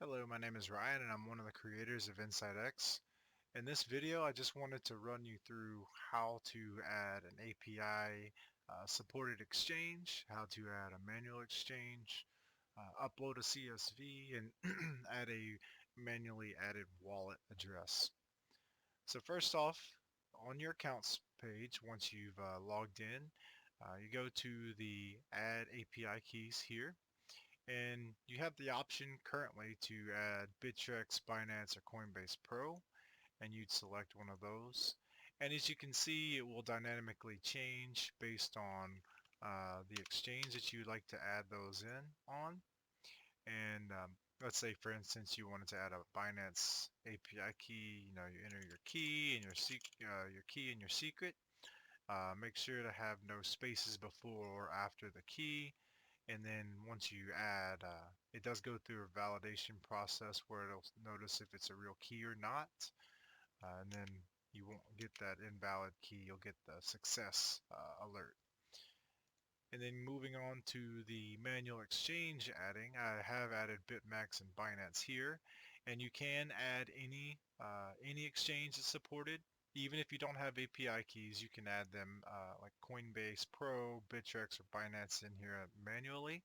Hello, my name is Ryan and I'm one of the creators of InsightX. In this video, I just wanted to run you through how to add an API supported exchange, how to add a manual exchange, upload a CSV, and add a manually added wallet address. So first off, on your accounts page, once you've logged in, you go to the Add API Keys here. And you have the option currently to add Bittrex, Binance, or Coinbase Pro, and you'd select one of those. And as you can see, it will dynamically change based on the exchange that you'd like to add those in on. And let's say, for instance, you wanted to add a Binance API key. You enter your key and your secret. Make sure to have no spaces before or after the key. And then once you add, it does go through a validation process where it'll notice if it's a real key or not. And then you won't get that invalid key, you'll get the success alert. And then moving on to the manual exchange adding, I have added BitMEX and Binance here. And you can add any exchange that's supported. Even if you don't have API keys, you can add them like Coinbase Pro, Bittrex, or Binance in here manually.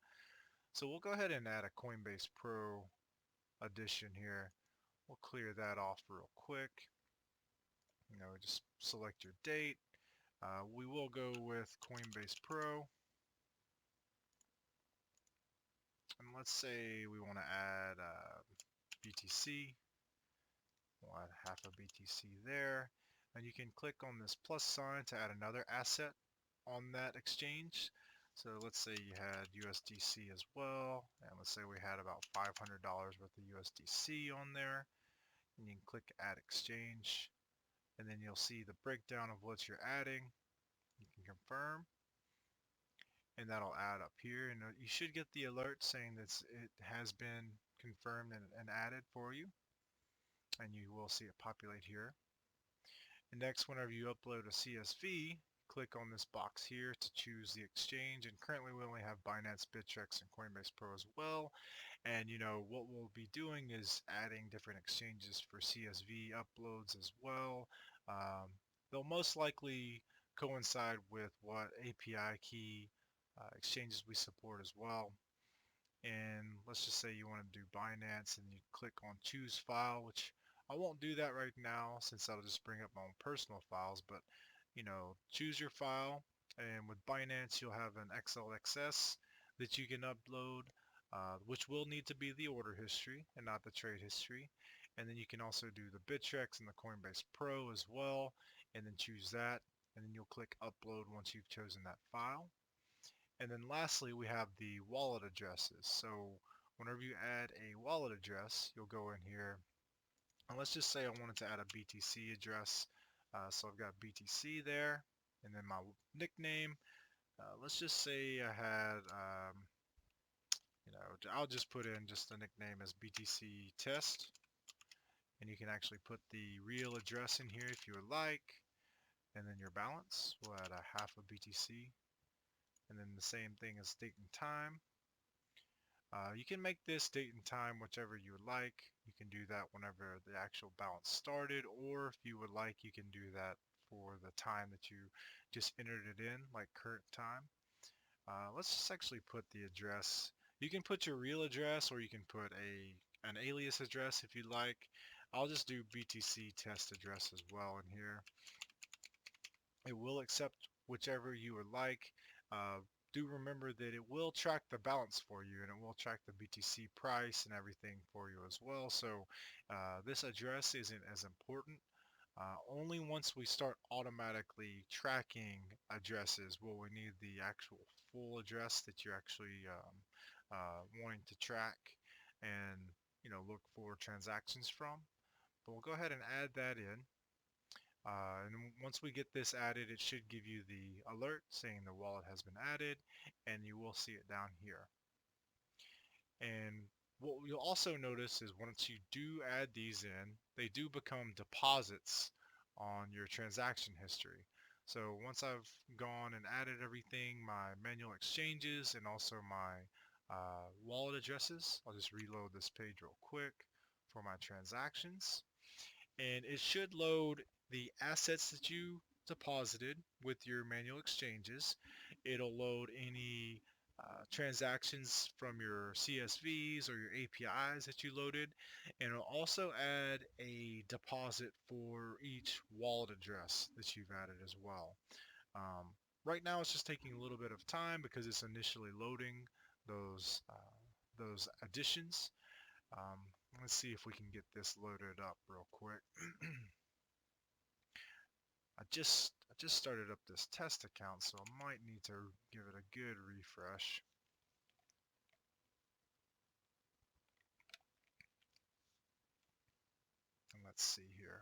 So we'll go ahead and add a Coinbase Pro edition here. We'll clear that off real quick. Just select your date. We will go with Coinbase Pro. And let's say we want to add BTC. We'll add half a BTC there. And you can click on this plus sign to add another asset on that exchange. So let's say you had USDC as well, and let's say we had about $500 worth of USDC on there, and you can click Add Exchange, and then you'll see the breakdown of what you're adding. You can confirm, and that'll add up here, and you should get the alert saying that it has been confirmed and added for you, and you will see it populate here. And next, whenever you upload a CSV, click on this box here to choose the exchange. And currently we only have Binance, Bittrex, and Coinbase Pro as well. And what we'll be doing is adding different exchanges for CSV uploads as well. They'll most likely coincide with what API key exchanges we support as well. And let's just say you want to do Binance and you click on choose file, which I won't do that right now since that'll just bring up my own personal files, but choose your file, and with Binance you'll have an Xlxs that you can upload, which will need to be the order history and not the trade history. And then you can also do the Bittrex and the Coinbase Pro as well, and then choose that, and then you'll click upload once you've chosen that file. And then lastly, we have the wallet addresses. So whenever you add a wallet address, you'll go in here, and let's just say I wanted to add a BTC address. So I've got BTC there, and then my nickname. Let's just say I had, I'll just put in just the nickname as BTC test. And you can actually put the real address in here if you would like. And then your balance, we'll add a half of BTC. And then the same thing as date and time. You can make this date and time whichever you would like. You can do that whenever the actual balance started, or if you would like, you can do that for the time that you just entered it in, like current time. Let's just actually put the address. You can put your real address, or you can put an alias address if you'd like. I'll just do BTC test address as well in here. It will accept whichever you would like. Do remember that it will track the balance for you, and it will track the BTC price and everything for you as well. So this address isn't as important. Only once we start automatically tracking addresses will we need the actual full address that you're actually wanting to track and look for transactions from. But we'll go ahead and add that in. And once we get this added, it should give you the alert saying the wallet has been added, and you will see it down here. And what you'll also notice is once you do add these in, they do become deposits on your transaction history. So once I've gone and added everything, my manual exchanges and also my wallet addresses. I'll just reload this page real quick for my transactions. And it should load the assets that you deposited with your manual exchanges. It'll load any transactions from your CSVs or your APIs that you loaded, and it'll also add a deposit for each wallet address that you've added as well. Right now it's just taking a little bit of time because it's initially loading those additions. Um, let's see if we can get this loaded up real quick. I just started up this test account, so I might need to give it a good refresh. And let's see here.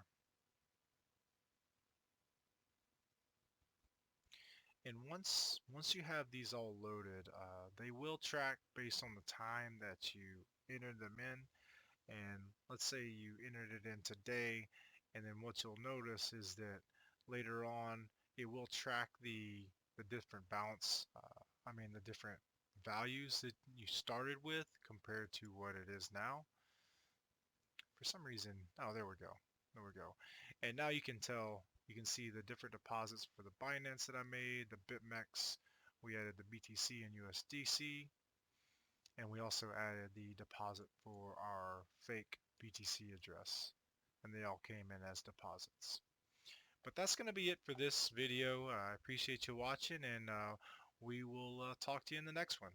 And once you have these all loaded, they will track based on the time that you entered them in. And let's say you entered it in today, and then what you'll notice is that later on it will track the different balance, the different values that you started with compared to what it is now. For some reason, oh, there we go. There we go. And now you can tell, you can see the different deposits for the Binance that I made, the BitMEX, we added the BTC and USDC, and we also added the deposit for our fake BTC address, and they all came in as deposits. But that's going to be it for this video. I appreciate you watching, and we will talk to you in the next one.